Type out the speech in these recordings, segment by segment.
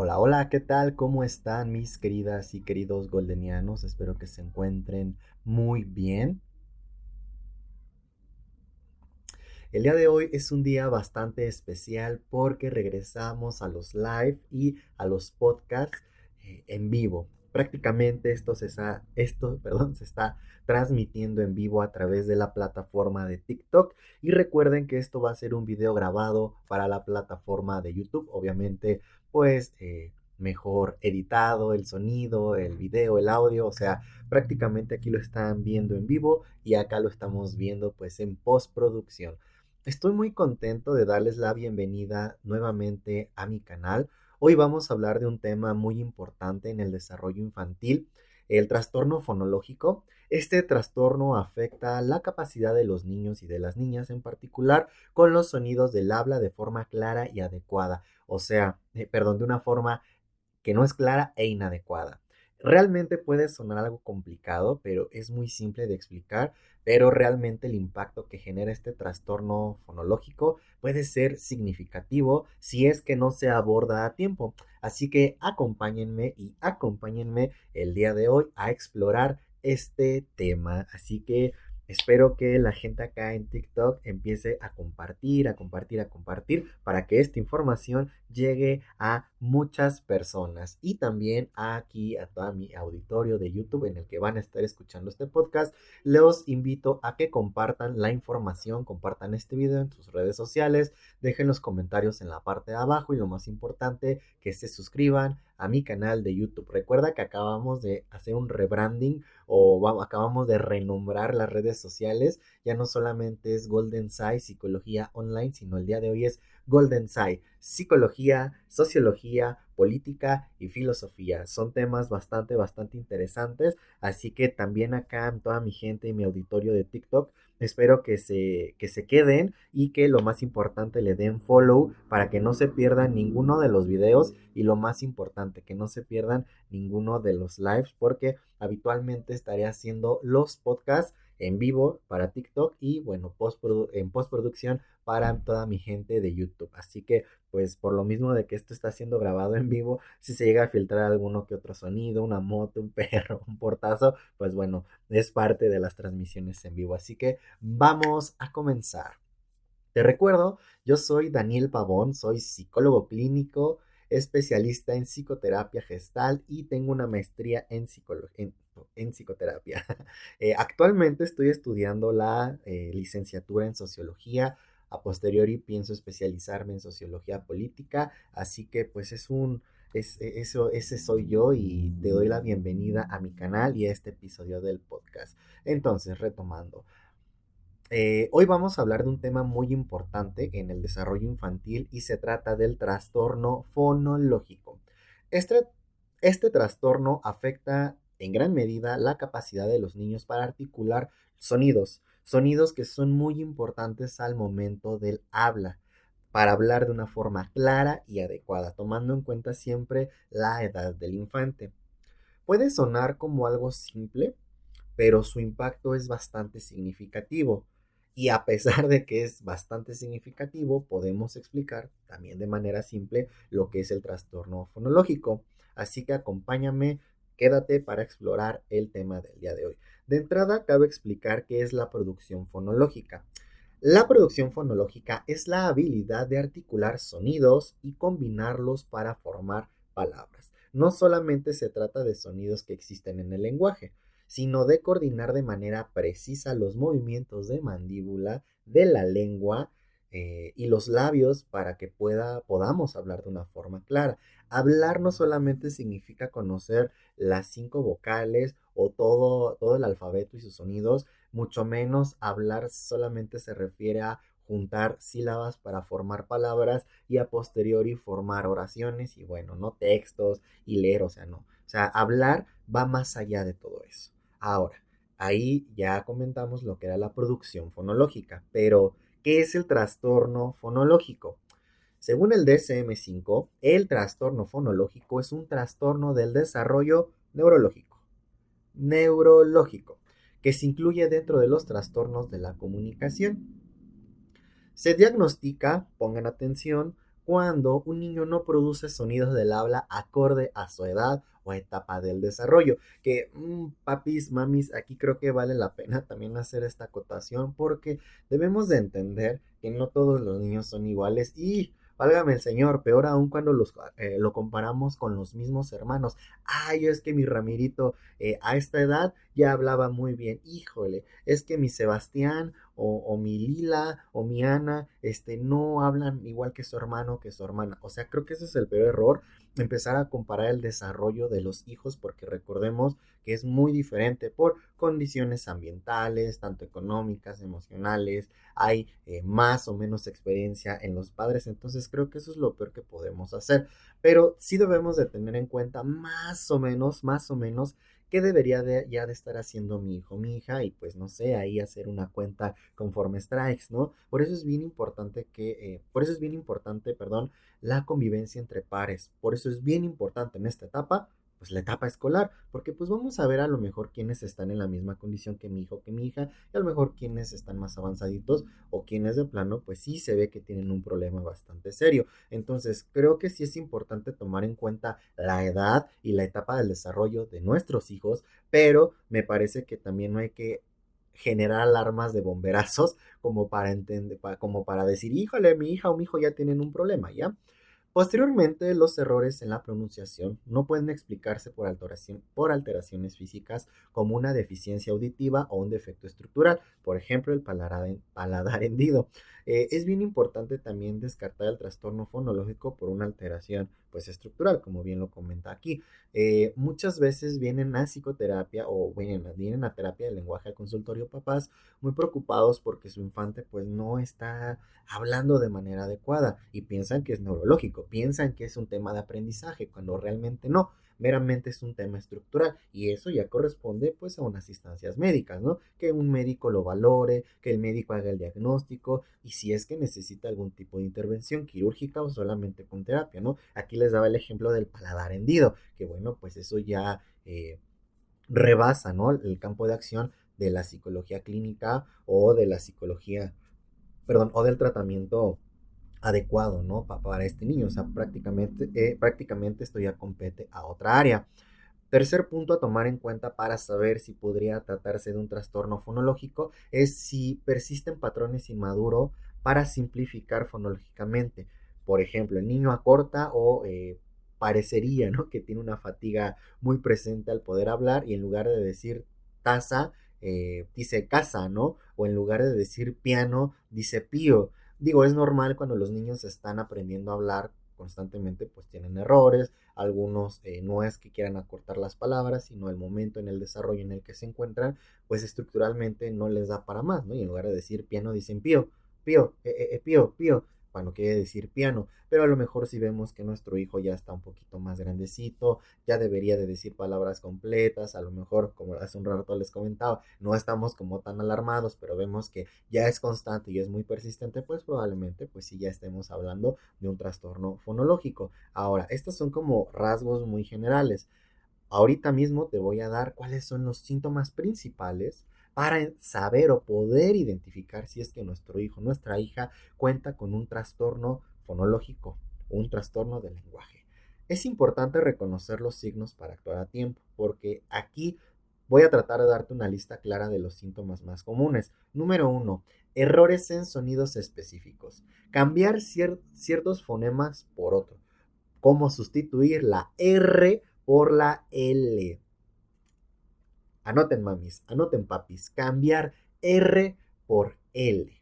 Hola, hola, ¿qué tal? ¿Cómo están mis queridas y queridos goldenianos? Espero que se encuentren muy bien. El día de hoy es un día bastante especial porque regresamos a los live y a los podcasts en vivo. Prácticamente se está transmitiendo en vivo a través de la plataforma de TikTok. Y recuerden que esto va a ser un video grabado para la plataforma de YouTube. Obviamente, pues mejor editado, el sonido, el video, el audio. O sea, prácticamente aquí lo están viendo en vivo y acá lo estamos viendo pues en postproducción. Estoy muy contento de darles la bienvenida nuevamente a mi canal. Hoy vamos a hablar de un tema muy importante en el desarrollo infantil, el trastorno fonológico. Este trastorno afecta la capacidad de los niños y de las niñas en particular con los sonidos del habla de forma clara y adecuada, o sea, de una forma que no es clara e inadecuada. Realmente puede sonar algo complicado, pero es muy simple de explicar, pero realmente el impacto que genera este trastorno fonológico puede ser significativo si es que no se aborda a tiempo. Así que acompáñenme el día de hoy a explorar este tema. Así que espero que la gente acá en TikTok empiece a compartir, para que esta información llegue a muchas personas y también aquí a todo mi auditorio de YouTube en el que van a estar escuchando este podcast. Los invito a que compartan la información, compartan este video en sus redes sociales, dejen los comentarios en la parte de abajo y lo más importante, que se suscriban a mi canal de YouTube. Recuerda que acabamos de hacer un rebranding acabamos de renombrar las redes sociales. Ya no solamente es Golden Sci Psicología Online, sino el día de hoy es Golden Sci Psicología, Sociología, Política y Filosofía. Son temas bastante interesantes. Así que también acá toda mi gente y mi auditorio de TikTok, espero que se queden y que lo más importante le den follow para que no se pierdan ninguno de los videos y lo más importante, que no se pierdan ninguno de los lives porque habitualmente estaré haciendo los podcasts en vivo para TikTok y bueno, en postproducción para toda mi gente de YouTube. Así que pues por lo mismo de que esto está siendo grabado en vivo, si se llega a filtrar alguno que otro sonido, una moto, un perro, un portazo, pues bueno, es parte de las transmisiones en vivo. Así que vamos a comenzar. Te recuerdo, yo soy Daniel Pavón, soy psicólogo clínico, especialista en psicoterapia gestal y tengo una maestría en psicoterapia. Actualmente estoy estudiando la licenciatura en sociología. A posteriori pienso especializarme en sociología política, así que pues ese soy yo y te doy la bienvenida a mi canal y a este episodio del podcast. Entonces, retomando. Hoy vamos a hablar de un tema muy importante en el desarrollo infantil y se trata del trastorno fonológico. Este, este trastorno afecta en gran medida la capacidad de los niños para articular sonidos que son muy importantes al momento del habla, para hablar de una forma clara y adecuada, tomando en cuenta siempre la edad del infante. Puede sonar como algo simple, pero su impacto es bastante significativo. Y a pesar de que es bastante significativo, podemos explicar también de manera simple lo que es el trastorno fonológico. Así que acompáñame, quédate para explorar el tema del día de hoy. De entrada, cabe explicar qué es la producción fonológica. La producción fonológica es la habilidad de articular sonidos y combinarlos para formar palabras. No solamente se trata de sonidos que existen en el lenguaje, sino de coordinar de manera precisa los movimientos de mandíbula, de la lengua y los labios para que podamos hablar de una forma clara. Hablar no solamente significa conocer las 5 vocales o todo el alfabeto y sus sonidos, mucho menos hablar solamente se refiere a juntar sílabas para formar palabras y a posteriori formar oraciones y bueno, no textos y leer, o sea, no. O sea, hablar va más allá de todo eso. Ahora, ahí ya comentamos lo que era la producción fonológica, pero ¿qué es el trastorno fonológico? Según el DSM-5, el trastorno fonológico es un trastorno del desarrollo neurológico, que se incluye dentro de los trastornos de la comunicación. Se diagnostica, pongan atención, cuando un niño no produce sonidos del habla acorde a su edad o etapa del desarrollo. Que, papis, mamis, aquí creo que vale la pena también hacer esta acotación porque debemos de entender que no todos los niños son iguales y válgame el Señor, peor aún cuando lo comparamos con los mismos hermanos. Ay, es que mi Ramirito a esta edad ya hablaba muy bien. Híjole, es que mi Sebastián o mi Lila o mi Ana no hablan igual que su hermano o que su hermana. O sea, creo que ese es el peor error, empezar a comparar el desarrollo de los hijos porque recordemos que es muy diferente por condiciones ambientales, tanto económicas, emocionales, hay más o menos experiencia en los padres, entonces creo que eso es lo peor que podemos hacer, pero sí debemos de tener en cuenta más o menos, qué debería ya de estar haciendo mi hijo, mi hija, y pues no sé, ahí hacer una cuenta conforme strikes, ¿no? Por eso es bien importante por eso es bien importante, perdón, la convivencia entre pares, por eso es bien importante en esta etapa pues la etapa escolar, porque pues vamos a ver a lo mejor quienes están en la misma condición que mi hijo, que mi hija, y a lo mejor quienes están más avanzaditos o quienes de plano pues sí se ve que tienen un problema bastante serio. Entonces creo que sí es importante tomar en cuenta la edad y la etapa del desarrollo de nuestros hijos, pero me parece que también no hay que generar alarmas de bomberazos como para entender, como para decir, híjole, mi hija o mi hijo ya tienen un problema, ¿ya? Posteriormente, los errores en la pronunciación no pueden explicarse por alteraciones físicas como una deficiencia auditiva o un defecto estructural, por ejemplo, el paladar hendido. Es bien importante también descartar el trastorno fonológico por una alteración pues, estructural, como bien lo comenta aquí. Muchas veces vienen a psicoterapia o vienen a terapia de lenguaje al consultorio papás muy preocupados porque su infante pues no está hablando de manera adecuada y piensan que es neurológico, piensan que es un tema de aprendizaje, cuando realmente no, meramente es un tema estructural y eso ya corresponde pues a unas instancias médicas, ¿no? Que un médico lo valore, que el médico haga el diagnóstico y si es que necesita algún tipo de intervención quirúrgica o solamente con terapia, ¿no? Aquí les daba el ejemplo del paladar hendido, que bueno, pues eso ya rebasa, ¿no? El campo de acción de la psicología clínica o de la psicología, perdón, o del tratamiento adecuado, ¿no? Para este niño, o sea, prácticamente esto ya compete a otra área. Tercer punto a tomar en cuenta para saber si podría tratarse de un trastorno fonológico es si persisten patrones inmaduros para simplificar fonológicamente. Por ejemplo, el niño acorta o parecería, ¿no? Que tiene una fatiga muy presente al poder hablar y en lugar de decir taza, dice casa, ¿no? O en lugar de decir piano, dice pío. Digo, es normal cuando los niños están aprendiendo a hablar constantemente, pues tienen errores, algunos no es que quieran acortar las palabras, sino el momento en el desarrollo en el que se encuentran, pues estructuralmente no les da para más, ¿no? Y en lugar de decir piano, dicen pío, pío, pío, pío, cuando quiere decir piano, pero a lo mejor si vemos que nuestro hijo ya está un poquito más grandecito, ya debería de decir palabras completas, a lo mejor, como hace un rato les comentaba, no estamos como tan alarmados, pero vemos que ya es constante y es muy persistente, pues probablemente, pues sí ya estemos hablando de un trastorno fonológico. Ahora, estos son como rasgos muy generales. Ahorita mismo te voy a dar cuáles son los síntomas principales para saber o poder identificar si es que nuestro hijo, nuestra hija cuenta con un trastorno fonológico, un trastorno del lenguaje. Es importante reconocer los signos para actuar a tiempo, porque aquí voy a tratar de darte una lista clara de los síntomas más comunes. Número uno, errores en sonidos específicos. Cambiar ciertos fonemas por otro. Cómo sustituir la R por la L. Anoten mamis, anoten papis. Cambiar R por L.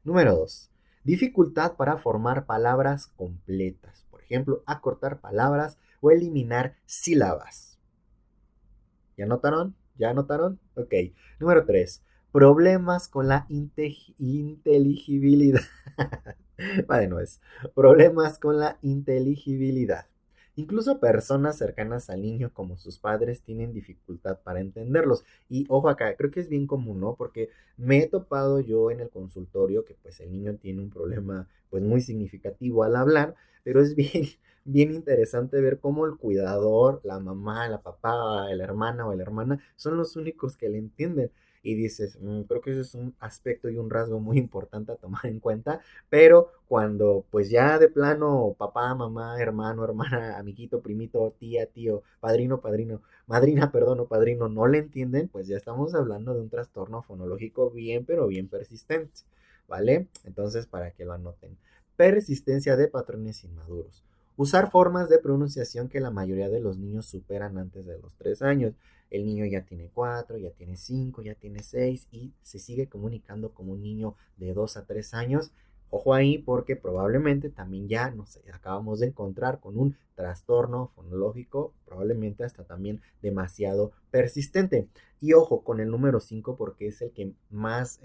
Número 2. Dificultad para formar palabras completas. Por ejemplo, acortar palabras o eliminar sílabas. ¿Ya notaron? ¿Ya notaron? Ok. Número 3. Problemas con la inteligibilidad. Va de nuez. Problemas con la inteligibilidad. Incluso personas cercanas al niño como sus padres tienen dificultad para entenderlos. Y ojo acá, creo que es bien común, ¿no? Porque me he topado yo en el consultorio que pues el niño tiene un problema pues muy significativo al hablar, pero es bien, bien interesante ver cómo el cuidador, la mamá, la papá, la hermana o la hermana son los únicos que le entienden. y dices, creo que ese es un aspecto y un rasgo muy importante a tomar en cuenta, pero cuando pues ya de plano papá, mamá, hermano, hermana, amiguito, primito, tía, tío, padrino, madrina, perdón, o padrino, no le entienden, pues ya estamos hablando de un trastorno fonológico bien, pero bien persistente, ¿vale? Entonces, para que lo anoten. Persistencia de patrones inmaduros. Usar formas de pronunciación que la mayoría de los niños superan antes de los 3 años. El niño ya tiene 4, ya tiene 5, ya tiene 6 y se sigue comunicando como un niño de 2 a 3 años. Ojo ahí porque probablemente también ya nos acabamos de encontrar con un trastorno fonológico, probablemente hasta también demasiado persistente. Y ojo con el número 5 porque es el que más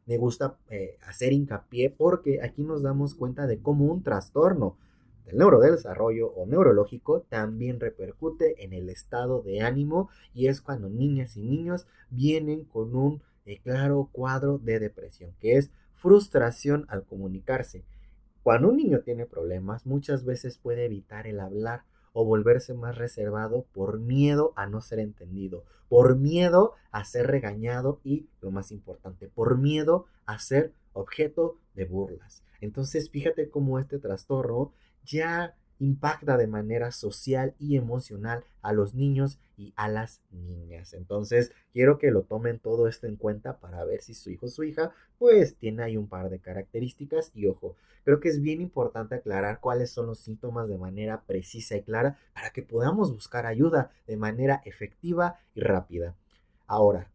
me gusta hacer hincapié porque aquí nos damos cuenta de cómo un trastorno del neurodesarrollo o neurológico también repercute en el estado de ánimo y es cuando niñas y niños vienen con un claro cuadro de depresión, que es frustración al comunicarse. Cuando un niño tiene problemas, muchas veces puede evitar el hablar o volverse más reservado por miedo a no ser entendido, por miedo a ser regañado y, lo más importante, por miedo a ser objeto de burlas. Entonces, fíjate cómo este trastorno ya impacta de manera social y emocional a los niños y a las niñas. Entonces, quiero que lo tomen todo esto en cuenta para ver si su hijo o su hija, pues, tiene ahí un par de características y ojo, creo que es bien importante aclarar cuáles son los síntomas de manera precisa y clara para que podamos buscar ayuda de manera efectiva y rápida. Ahora,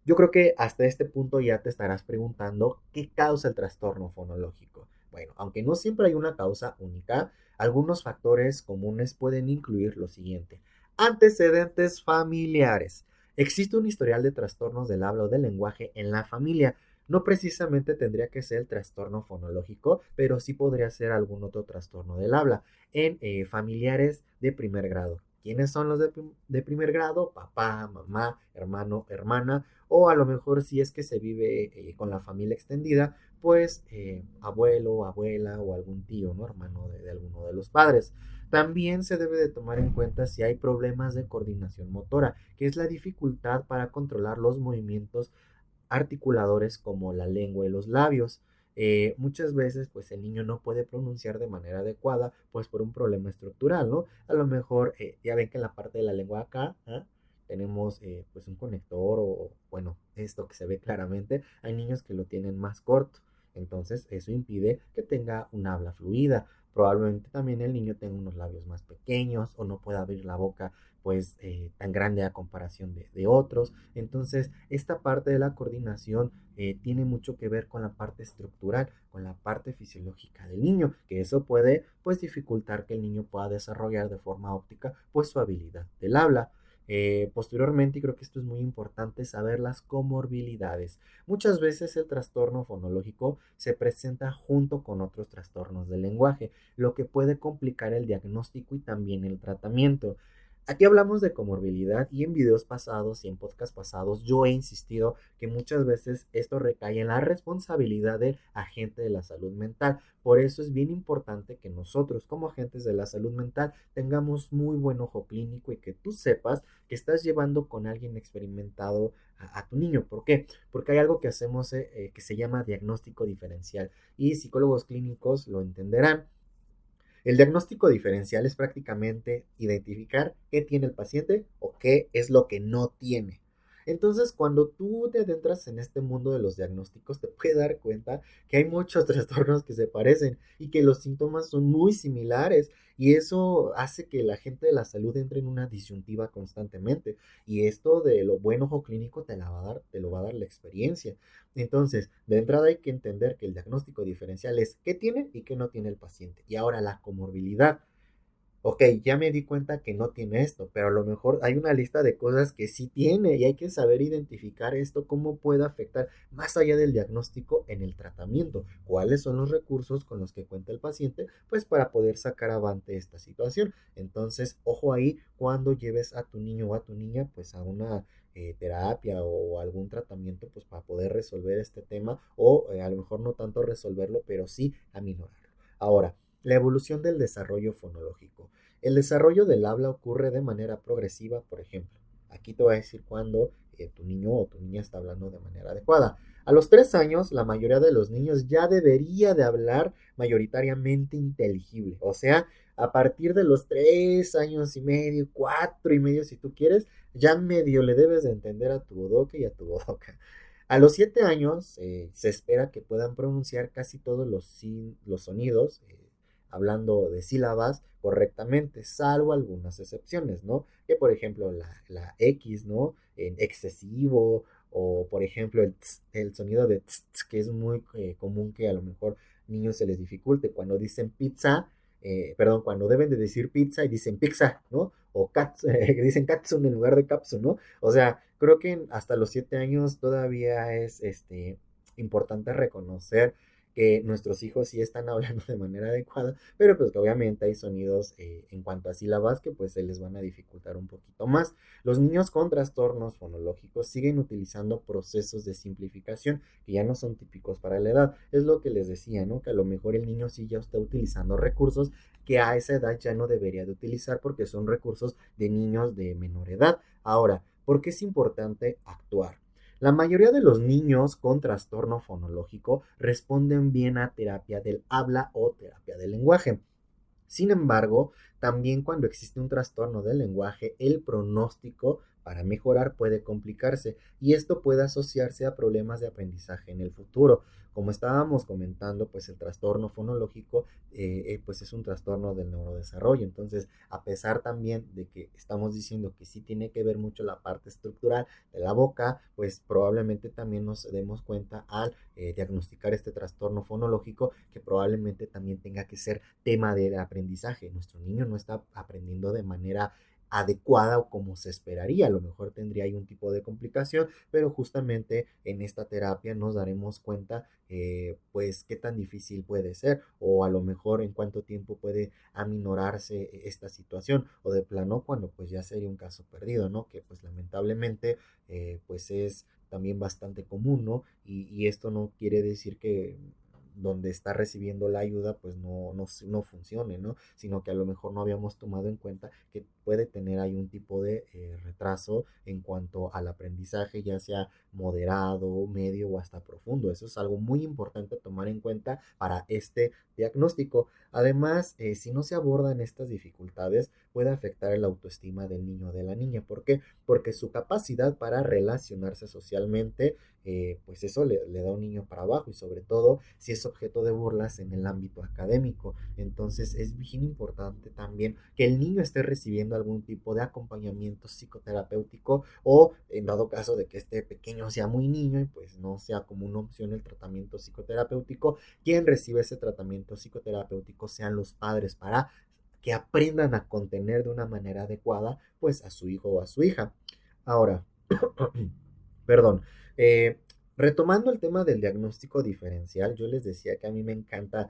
yo creo que hasta este punto ya te estarás preguntando qué causa el trastorno fonológico. Bueno, aunque no siempre hay una causa única, algunos factores comunes pueden incluir lo siguiente. Antecedentes familiares. Existe un historial de trastornos del habla o del lenguaje en la familia. No precisamente tendría que ser el trastorno fonológico, pero sí podría ser algún otro trastorno del habla en familiares de primer grado. ¿Quiénes son los de primer grado? Papá, mamá, hermano, hermana, o a lo mejor si es que se vive con la familia extendida, pues abuelo, abuela o algún tío, ¿no? Hermano de alguno de los padres. También se debe de tomar en cuenta si hay problemas de coordinación motora, que es la dificultad para controlar los movimientos articuladores como la lengua y los labios. Muchas veces pues el niño no puede pronunciar de manera adecuada pues por un problema estructural, ¿no? A lo mejor ya ven que en la parte de la lengua acá tenemos pues un conector o bueno, esto que se ve claramente, hay niños que lo tienen más corto, entonces eso impide que tenga un habla fluida. Probablemente también el niño tenga unos labios más pequeños o no pueda abrir la boca pues tan grande a comparación de otros. Entonces, esta parte de la coordinación tiene mucho que ver con la parte estructural, con la parte fisiológica del niño, que eso puede pues dificultar que el niño pueda desarrollar de forma óptica pues su habilidad del habla. Posteriormente, y creo que esto es muy importante, saber las comorbilidades. Muchas veces el trastorno fonológico se presenta junto con otros trastornos del lenguaje, lo que puede complicar el diagnóstico y también el tratamiento. Aquí hablamos de comorbilidad y en videos pasados y en podcasts pasados yo he insistido que muchas veces esto recae en la responsabilidad del agente de la salud mental. Por eso es bien importante que nosotros como agentes de la salud mental tengamos muy buen ojo clínico y que tú sepas que estás llevando con alguien experimentado a tu niño. ¿Por qué? Porque hay algo que hacemos que se llama diagnóstico diferencial y psicólogos clínicos lo entenderán. El diagnóstico diferencial es prácticamente identificar qué tiene el paciente o qué es lo que no tiene. Entonces, cuando tú te adentras en este mundo de los diagnósticos, te puedes dar cuenta que hay muchos trastornos que se parecen y que los síntomas son muy similares y eso hace que la gente de la salud entre en una disyuntiva constantemente y esto de lo buen ojo clínico te lo va a dar la experiencia. Entonces, de entrada hay que entender que el diagnóstico diferencial es qué tiene y qué no tiene el paciente. Y ahora la comorbilidad. Ok, ya me di cuenta que no tiene esto, pero a lo mejor hay una lista de cosas que sí tiene y hay que saber identificar esto, cómo puede afectar más allá del diagnóstico en el tratamiento, cuáles son los recursos con los que cuenta el paciente, pues para poder sacar avante esta situación. Entonces, ojo ahí cuando lleves a tu niño o a tu niña pues a una terapia o algún tratamiento pues para poder resolver este tema o a lo mejor no tanto resolverlo, pero sí aminorarlo. Ahora, la evolución del desarrollo fonológico. El desarrollo del habla ocurre de manera progresiva, por ejemplo. Aquí te voy a decir cuándo tu niño o tu niña está hablando de manera adecuada. A los 3 años, la mayoría de los niños ya debería de hablar mayoritariamente inteligible. O sea, a partir de los 3 años y medio, 4 y medio, si tú quieres, ya medio le debes de entender a tu bodoque y a tu bodoca. A los 7 años se espera que puedan pronunciar casi todos los sonidos, hablando de sílabas correctamente, salvo algunas excepciones, ¿no? Que por ejemplo la X, ¿no? En excesivo, o por ejemplo el sonido de tss, que es muy común que a lo mejor niños se les dificulte cuando dicen pizza, perdón, cuando deben de decir pizza y dicen pizza, ¿no? O dicen katsun en lugar de capsu, ¿no? O sea, creo que hasta los 7 años todavía es importante reconocer que nuestros hijos sí están hablando de manera adecuada, pero pues que obviamente hay sonidos en cuanto a sílabas que pues se les van a dificultar un poquito más. Los niños con trastornos fonológicos siguen utilizando procesos de simplificación que ya no son típicos para la edad. Es lo que les decía, ¿no? Que a lo mejor el niño sí ya está utilizando recursos que a esa edad ya no debería de utilizar porque son recursos de niños de menor edad. Ahora, ¿por qué es importante actuar? La mayoría de los niños con trastorno fonológico responden bien a terapia del habla o terapia del lenguaje. Sin embargo, también cuando existe un trastorno del lenguaje, el pronóstico para mejorar puede complicarse y esto puede asociarse a problemas de aprendizaje en el futuro. Como estábamos comentando, pues el trastorno fonológico pues es un trastorno del neurodesarrollo. Entonces, a pesar también de que estamos diciendo que sí tiene que ver mucho la parte estructural de la boca, pues probablemente también nos demos cuenta al diagnosticar este trastorno fonológico que probablemente también tenga que ser tema del aprendizaje. Nuestro niño no está aprendiendo de manera adecuada o como se esperaría. A lo mejor tendría ahí un tipo de complicación, pero justamente en esta terapia nos daremos cuenta pues qué tan difícil puede ser o a lo mejor en cuánto tiempo puede aminorarse esta situación o de plano cuando pues ya sería un caso perdido, ¿no? Que pues lamentablemente pues es también bastante común, ¿no? Y esto no quiere decir que donde está recibiendo la ayuda pues no funcione, ¿no? Sino que a lo mejor no habíamos tomado en cuenta que puede tener ahí un tipo de retraso en cuanto al aprendizaje, ya sea moderado, medio o hasta profundo. Eso es algo muy importante tomar en cuenta para este diagnóstico. Además, si no se abordan estas dificultades, puede afectar el autoestima del niño o de la niña. ¿Por qué? Porque su capacidad para relacionarse socialmente pues eso le da a un niño para abajo y sobre todo si es objeto de burlas en el ámbito académico. Entonces es bien importante también que el niño esté recibiendo algún tipo de acompañamiento psicoterapéutico o en dado caso de que este pequeño sea muy niño y pues no sea como una opción el tratamiento psicoterapéutico, quien recibe ese tratamiento psicoterapéutico sean los padres para que aprendan a contener de una manera adecuada pues a su hijo o a su hija. Ahora, perdón, eh, retomando el tema del diagnóstico diferencial, yo les decía que a mí me encanta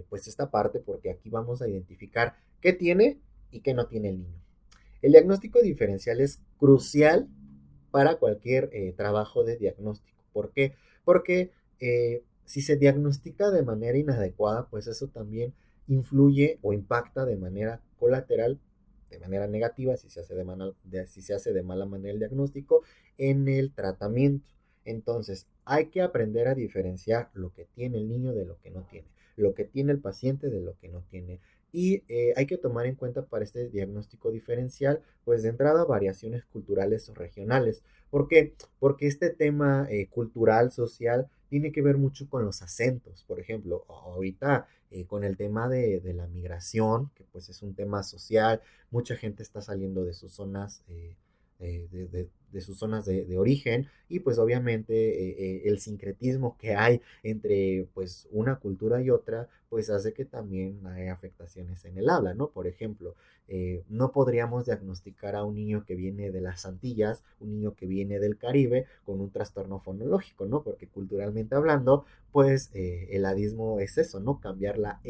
pues esta parte porque aquí vamos a identificar qué tiene y qué no tiene el niño. El diagnóstico diferencial es crucial para cualquier trabajo de diagnóstico. ¿Por qué? Porque si se diagnostica de manera inadecuada, pues eso también influye o impacta de manera colateral, de manera negativa, si se hace de mala manera el diagnóstico, en el tratamiento. Entonces, hay que aprender a diferenciar lo que tiene el niño de lo que no tiene, lo que tiene el paciente de lo que no tiene. Y hay que tomar en cuenta para este diagnóstico diferencial, pues de entrada, variaciones culturales o regionales. ¿Por qué? Porque este tema cultural, social, tiene que ver mucho con los acentos. Por ejemplo, ahorita con el tema de la migración, que pues es un tema social, mucha gente está saliendo de sus zonas. De sus zonas de origen y pues obviamente el sincretismo que hay entre pues una cultura y otra pues hace que también haya afectaciones en el habla, ¿no? Por ejemplo, no podríamos diagnosticar a un niño que viene de las Antillas, un niño que viene del Caribe con un trastorno fonológico, ¿no? Porque culturalmente hablando, pues el adismo es eso, ¿no? Cambiar la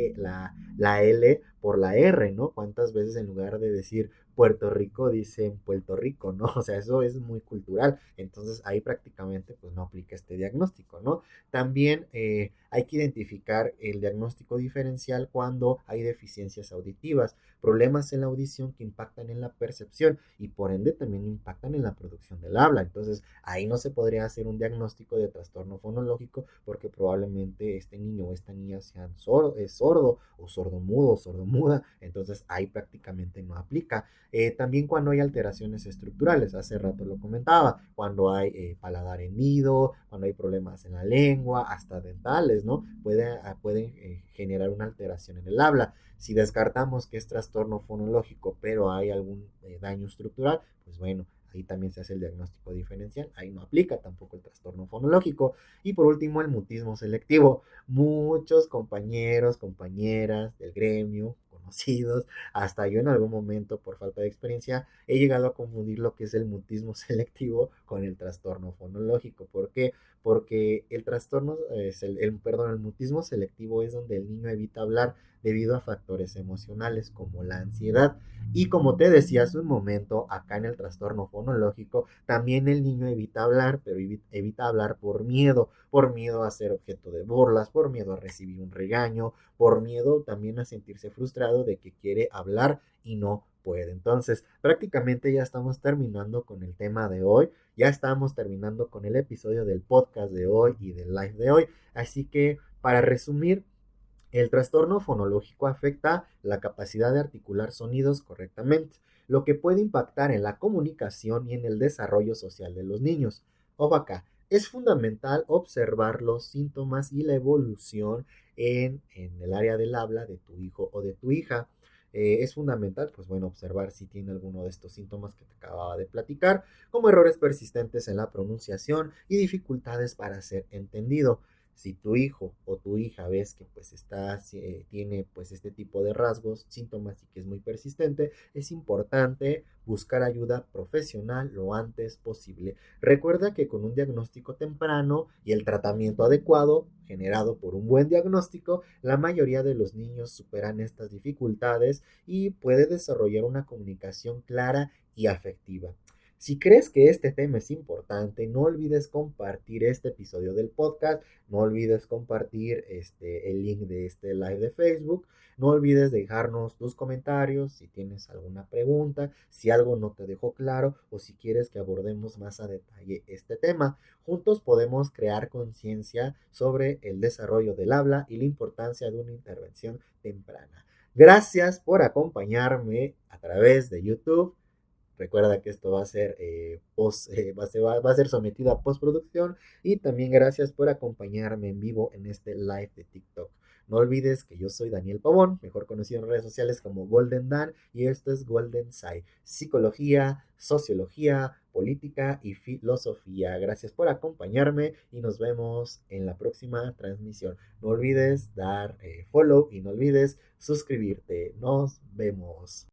L por la R, ¿no? ¿Cuántas veces en lugar de decir Puerto Rico dicen Puerto Rico, ¿no? O sea, eso es muy cultural. Entonces ahí prácticamente pues no aplica este diagnóstico, ¿no? También hay que identificar el diagnóstico diferencial cuando hay deficiencias auditivas. problemas en la audición que impactan en la percepción y por ende también impactan en la producción del habla. Entonces ahí no se podría hacer un diagnóstico de trastorno fonológico porque probablemente este niño o esta niña sean sordo o sordomudo o sordomuda, entonces ahí prácticamente no aplica. También cuando hay alteraciones estructurales, hace rato lo comentaba, cuando hay paladar hendido, cuando hay problemas en la lengua, hasta dentales, ¿no? Pueden generar una alteración en el habla. Si descartamos que es trastorno fonológico, pero hay algún daño estructural, pues bueno, ahí también se hace el diagnóstico diferencial, ahí no aplica tampoco el trastorno fonológico. Y por último, el mutismo selectivo. Muchos compañeros, compañeras del gremio, conocidos, hasta yo en algún momento por falta de experiencia he llegado a confundir lo que es el mutismo selectivo con el trastorno fonológico. ¿Por qué? Porque el trastorno, el mutismo selectivo es donde el niño evita hablar debido a factores emocionales como la ansiedad. Y como te decía hace un momento, acá en el trastorno fonológico, también el niño evita hablar, pero evita hablar por miedo a ser objeto de burlas, por miedo a recibir un regaño, por miedo también a sentirse frustrado de que quiere hablar y no puede. Entonces, prácticamente ya estamos terminando con el tema de hoy, ya estamos terminando con el episodio del podcast de hoy y del live de hoy. Así que, para resumir, el trastorno fonológico afecta la capacidad de articular sonidos correctamente, lo que puede impactar en la comunicación y en el desarrollo social de los niños. Ojo acá, es fundamental observar los síntomas y la evolución en el área del habla de tu hijo o de tu hija. Es fundamental, pues bueno, observar si tiene alguno de estos síntomas que te acababa de platicar, como errores persistentes en la pronunciación y dificultades para ser entendido. Si tu hijo o tu hija ves que pues tiene pues este tipo de rasgos, síntomas y que es muy persistente, es importante buscar ayuda profesional lo antes posible. Recuerda que con un diagnóstico temprano y el tratamiento adecuado generado por un buen diagnóstico, la mayoría de los niños superan estas dificultades y puede desarrollar una comunicación clara y afectiva. Si crees que este tema es importante, no olvides compartir este episodio del podcast, no olvides compartir el link de este live de Facebook, no olvides dejarnos tus comentarios si tienes alguna pregunta, si algo no te dejó claro o si quieres que abordemos más a detalle este tema. Juntos podemos crear conciencia sobre el desarrollo del habla y la importancia de una intervención temprana. Gracias por acompañarme a través de YouTube. Recuerda que esto va a ser, va a ser sometido a postproducción y también gracias por acompañarme en vivo en este live de TikTok. No olvides que yo soy Daniel Pavón, mejor conocido en redes sociales como Golden Dan, y esto es Golden Sci, psicología, sociología, política y filosofía. Gracias por acompañarme y nos vemos en la próxima transmisión. No olvides dar follow y no olvides suscribirte. Nos vemos.